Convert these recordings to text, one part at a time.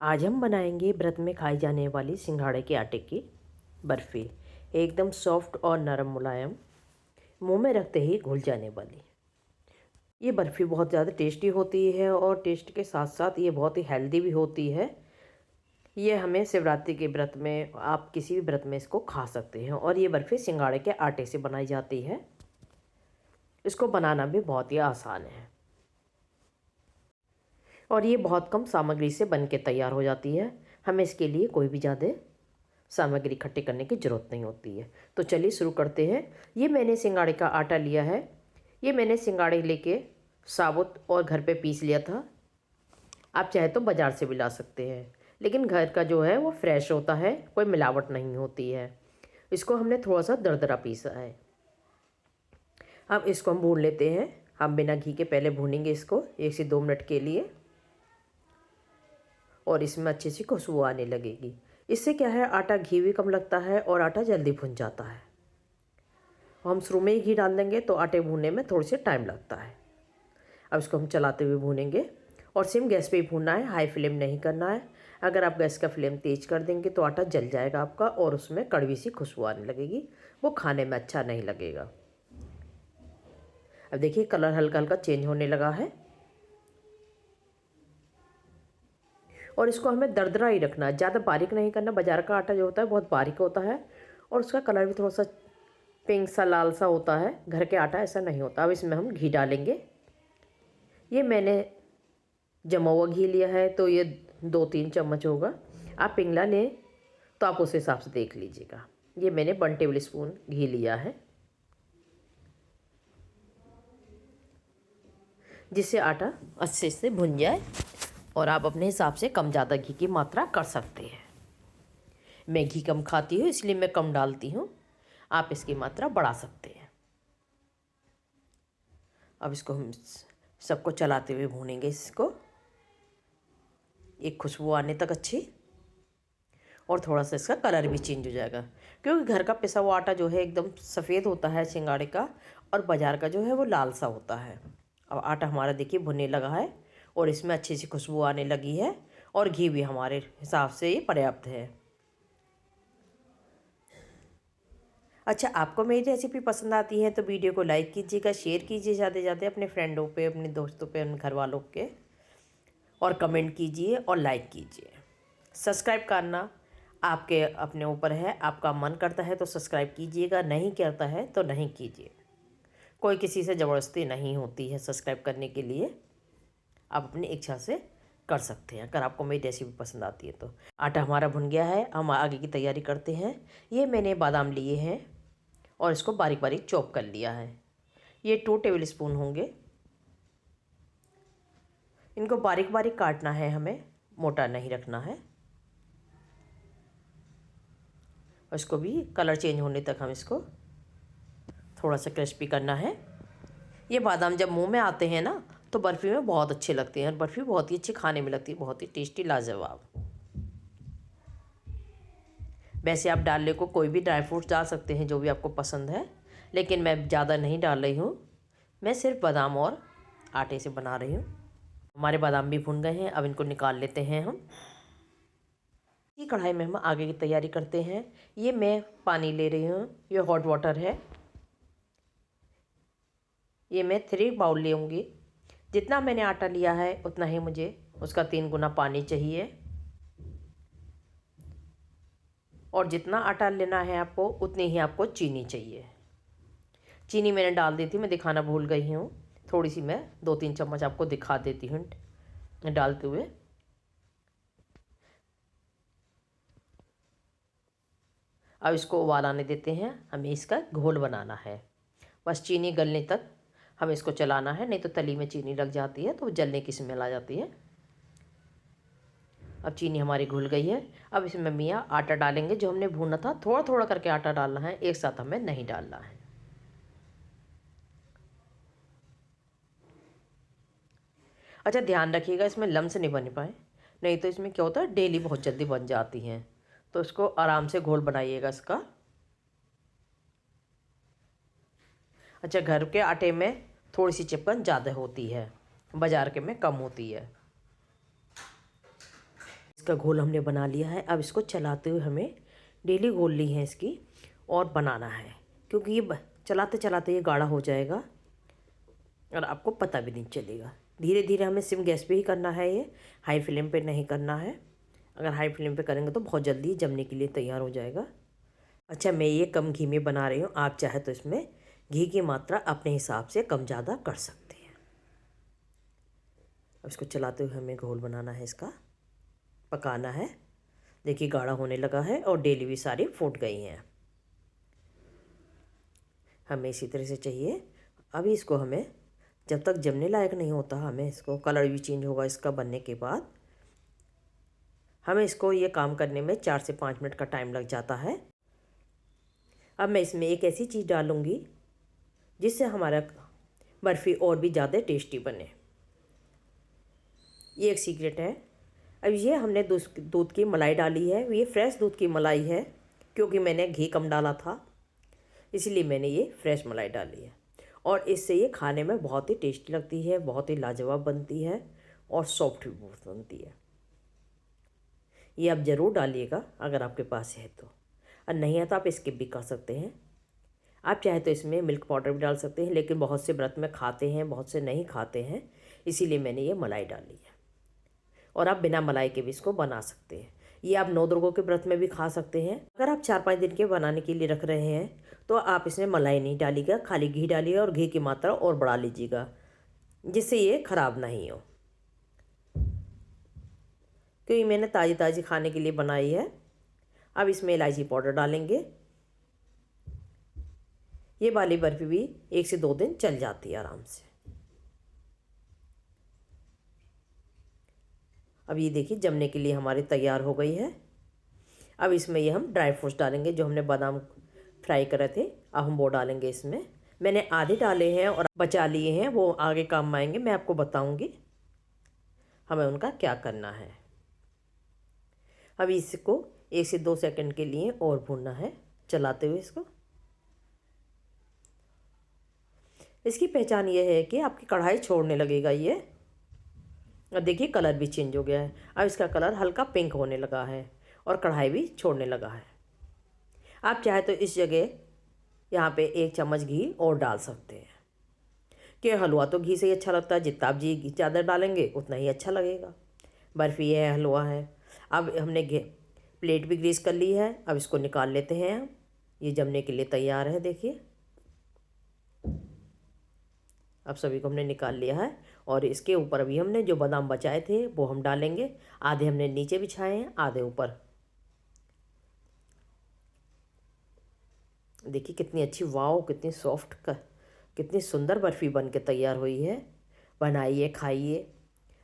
आज हम बनाएंगे व्रत में खाई जाने वाली सिंघाड़े के आटे की बर्फ़ी। एकदम सॉफ्ट और नरम मुलायम, मुंह में रखते ही घुल जाने वाली। ये बर्फ़ी बहुत ज़्यादा टेस्टी होती है और टेस्ट के साथ साथ ये बहुत ही हेल्दी भी होती है। ये हमें शिवरात्रि के व्रत में, आप किसी भी व्रत में इसको खा सकते हैं। और ये बर्फ़ी सिंघाड़े के आटे से बनाई जाती है। इसको बनाना भी बहुत ही आसान है और ये बहुत कम सामग्री से बन के तैयार हो जाती है। हमें इसके लिए कोई भी ज़्यादा सामग्री इकट्ठी करने की ज़रूरत नहीं होती है। तो चलिए शुरू करते हैं। ये मैंने सिंघाड़े का आटा लिया है। ये मैंने सिंघाड़े लेके साबुत और घर पे पीस लिया था। आप चाहे तो बाज़ार से भी ला सकते हैं, लेकिन घर का जो है वो फ्रेश होता है, कोई मिलावट नहीं होती है। इसको हमने थोड़ा सा दरदरा पीसा है। अब इसको हम भून लेते हैं। हम बिना घी के पहले भूनेंगे इसको 1 से 2 मिनट के लिए, और इसमें अच्छी सी खुशबू आने लगेगी। इससे क्या है, आटा घी भी कम लगता है और आटा जल्दी भुन जाता है। हम शुरू में ही घी डाल देंगे तो आटे भूनने में थोड़ी सी टाइम लगता है। अब इसको हम चलाते हुए भूनेंगे और सिम गैस पे ही भूनना है, हाई फ्लेम नहीं करना है। अगर आप गैस का फ्लेम तेज़ कर देंगे तो आटा जल जाएगा आपका और उसमें कड़वी सी खुशबू आने लगेगी, वो खाने में अच्छा नहीं लगेगा। अब देखिए कलर हल्का हल्का चेंज होने लगा है और इसको हमें दरदरा ही रखना है, ज़्यादा बारीक नहीं करना। बाज़ार का आटा जो होता है बहुत बारीक होता है और उसका कलर भी थोड़ा सा पिंक सा लाल सा होता है। घर के आटा ऐसा नहीं होता। अब इसमें हम घी डालेंगे। ये मैंने जमा हुआ घी लिया है तो ये 2-3 चम्मच होगा। आप पिंगला लें तो आप उस हिसाब से देख लीजिएगा। ये मैंने 1 टेबल स्पून घी लिया है, जिससे आटा अच्छे से भुन जाए। और आप अपने हिसाब से कम ज़्यादा घी की मात्रा कर सकते हैं। मैं घी कम खाती हूँ इसलिए मैं कम डालती हूँ, आप इसकी मात्रा बढ़ा सकते हैं। अब इसको हम सबको चलाते हुए भूनेंगे इसको, एक खुशबू आने तक अच्छी, और थोड़ा सा इसका कलर भी चेंज हो जाएगा। क्योंकि घर का पिसा हुआ आटा जो है एकदम सफ़ेद होता है सिंगाड़े का, और बाज़ार का जो है वो लाल सा होता है। अब आटा हमारा देखिए भुनने लगा है और इसमें अच्छी सी खुशबू आने लगी है और घी भी हमारे हिसाब से ये पर्याप्त है। अच्छा, आपको मेरी रेसिपी पसंद आती है तो वीडियो को लाइक कीजिएगा, शेयर कीजिए ज़्यादा से ज़्यादा अपने फ्रेंडों पे, अपने दोस्तों पे, अपने घर वालों के, और कमेंट कीजिए और लाइक कीजिए। सब्सक्राइब करना आपके अपने ऊपर है, आपका मन करता है तो सब्सक्राइब कीजिएगा, नहीं करता है तो नहीं कीजिए। कोई किसी से ज़बरदस्ती नहीं होती है सब्सक्राइब करने के लिए, आप अपनी इच्छा से कर सकते हैं अगर आपको मेरी रेसिपी पसंद आती है तो। आटा हमारा भुन गया है, हम आगे की तैयारी करते हैं। ये मैंने बादाम लिए हैं और इसको बारीक बारीक चॉप कर लिया है। ये 2 टेबल स्पून होंगे। इनको बारीक बारीक काटना है, हमें मोटा नहीं रखना है। और इसको भी कलर चेंज होने तक हम इसको थोड़ा सा क्रिस्पी करना है। ये बादाम जब मुंह में आते हैं ना तो बर्फ़ी में बहुत अच्छे लगते हैं और बर्फ़ी बहुत ही अच्छी खाने में लगती है, बहुत ही टेस्टी, लाजवाब। वैसे आप डालने को कोई भी ड्राई फ्रूट्स डाल सकते हैं जो भी आपको पसंद है, लेकिन मैं ज़्यादा नहीं डाल रही हूँ। मैं सिर्फ बादाम और आटे से बना रही हूँ। हमारे बादाम भी भुन गए हैं, अब इनको निकाल लेते हैं हम। इसी कढ़ाई में हम आगे की तैयारी करते हैं। ये मैं पानी ले रही हूँ, ये हॉट वाटर है। ये मैं 3 बाउल लेंगी। जितना मैंने आटा लिया है उतना ही मुझे उसका 3 गुना पानी चाहिए। और जितना आटा लेना है आपको उतनी ही आपको चीनी चाहिए। चीनी मैंने डाल दी थी, मैं दिखाना भूल गई हूँ। थोड़ी सी मैं 2-3 चम्मच आपको दिखा देती हूँ डालते हुए। अब इसको उबाल आने देते हैं, हमें इसका घोल बनाना है। बस चीनी गलने तक हमें इसको चलाना है, नहीं तो तली में चीनी लग जाती है तो जलने की स्मेल आ जाती है। अब चीनी हमारी घुल गई है। अब इसमें मियाँ आटा डालेंगे जो हमने भूना था। थोड़ा थोड़ा करके आटा डालना है, एक साथ हमें नहीं डालना है। अच्छा, ध्यान रखिएगा इसमें लम्स नहीं बन पाए, नहीं तो इसमें क्या होता है डेली बहुत जल्दी बन जाती हैं। तो इसको आराम से घोल बनाइएगा इसका। अच्छा, घर के आटे में थोड़ी सी चिपकन ज़्यादा होती है, बाज़ार के में कम होती है। इसका घोल हमने बना लिया है। अब इसको चलाते हुए हमें डेली घोलनी है इसकी और बनाना है, क्योंकि ये चलाते चलाते ये गाढ़ा हो जाएगा और आपको पता भी नहीं चलेगा। धीरे धीरे हमें सिम गैस पे ही करना है, ये हाई फ्लेम पे नहीं करना है। अगर हाई फ्लेम पे करेंगे तो बहुत जल्दी जमने के लिए तैयार हो जाएगा। अच्छा, मैं ये कम घी में बना रही हूँ, आप चाहे तो इसमें घी की मात्रा अपने हिसाब से कम ज़्यादा कर सकते हैं। अब इसको चलाते हुए हमें घोल बनाना है, इसका पकाना है। देखिए गाढ़ा होने लगा है और डेली भी सारी फूट गई हैं। हमें इसी तरह से चाहिए। अभी इसको हमें जब तक जमने लायक नहीं होता, हमें इसको कलर भी चेंज होगा इसका बनने के बाद। हमें इसको ये काम करने में 4 से 5 मिनट का टाइम लग जाता है। अब मैं इसमें एक ऐसी चीज़ डालूँगी जिससे हमारा बर्फ़ी और भी ज़्यादा टेस्टी बने। ये एक सीक्रेट है। अब ये हमने दूध की मलाई डाली है। ये फ्रेश दूध की मलाई है, क्योंकि मैंने घी कम डाला था, इसलिए मैंने ये फ्रेश मलाई डाली है। और इससे ये खाने में बहुत ही टेस्टी लगती है, बहुत ही लाजवाब बनती है और सॉफ्ट भी बहुत बनती है। ये आप ज़रूर डालिएगा अगर आपके पास है तो, और नहीं है तो आप स्किप भी कर सकते हैं। आप चाहे तो इसमें मिल्क पाउडर भी डाल सकते हैं, लेकिन बहुत से व्रत में खाते हैं, बहुत से नहीं खाते हैं, इसीलिए मैंने ये मलाई डाली है। और आप बिना मलाई के भी इसको बना सकते हैं। ये आप 9 दुर्गों के व्रत में भी खा सकते हैं। अगर आप 4-5 दिन के बनाने के लिए रख रहे हैं तो आप इसमें मलाई नहीं डालिएगा, खाली घी डालिएगा और घी की मात्रा और बढ़ा लीजिएगा, जिससे ये ख़राब नहीं हो, क्योंकि मैंने ताज़ी ताज़ी खाने के लिए बनाई है। अब इसमें इलायची पाउडर डालेंगे। ये वाली बर्फ़ी भी 1 से 2 दिन चल जाती है आराम से। अब ये देखिए जमने के लिए हमारी तैयार हो गई है। अब इसमें ये हम ड्राई फ्रूट्स डालेंगे, जो हमने बादाम फ्राई करे थे, अब हम वो डालेंगे इसमें। मैंने आधे डाले हैं और बचा लिए हैं, वो आगे काम आएंगे, मैं आपको बताऊंगी हमें उनका क्या करना है। अब इसको 1 से 2 सेकंड के लिए और भूनना है, चलाते हुए इसको। इसकी पहचान ये है कि आपकी कढ़ाई छोड़ने लगेगा ये, और देखिए कलर भी चेंज हो गया है। अब इसका कलर हल्का पिंक होने लगा है और कढ़ाई भी छोड़ने लगा है। आप चाहे तो इस जगह यहाँ पे 1 चम्मच घी और डाल सकते हैं, कि हलवा तो घी से ही अच्छा लगता है, जितना आप घी ज़्यादा डालेंगे उतना ही अच्छा लगेगा। बर्फ़ी है, हलवा है। अब हमने प्लेट भी ग्रीस कर ली है। अब इसको निकाल लेते हैं हम। ये जमने के लिए तैयार है, देखिए। अब सभी को हमने निकाल लिया है और इसके ऊपर अभी हमने जो बादाम बचाए थे वो हम डालेंगे। आधे हमने नीचे बिछाए हैं, आधे ऊपर। देखिए कितनी अच्छी, वाव, कितनी सॉफ्ट कितनी सुंदर बर्फ़ी बन के तैयार हुई है। बनाइए, खाइए।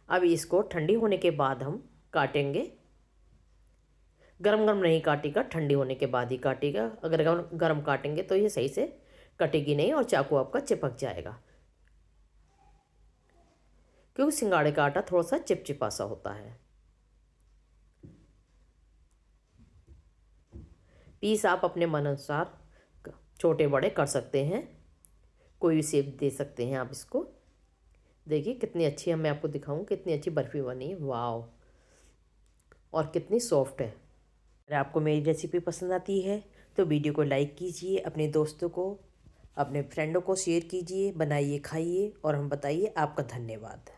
अब इसको ठंडी होने के बाद हम काटेंगे। गरम गरम नहीं काटेगा, ठंडी होने के बाद ही काटेगा। अगर गरम काटेंगे तो ये सही से कटेगी नहीं और चाकू आपका चिपक जाएगा, क्योंकि सिंगाड़े का आटा थोड़ा सा चिपचिपा सा होता है। पीस आप अपने मन अनुसार छोटे बड़े कर सकते हैं, कोई भी शेप दे सकते हैं आप इसको। देखिए कितनी अच्छी, मैं आपको दिखाऊं कितनी अच्छी बर्फ़ी बनी है, वाव, और कितनी सॉफ्ट है। अगर आपको मेरी रेसिपी पसंद आती है तो वीडियो को लाइक कीजिए, अपने दोस्तों को, अपने फ्रेंडों को शेयर कीजिए, बनाइए, खाइए और हम बताइए। आपका धन्यवाद।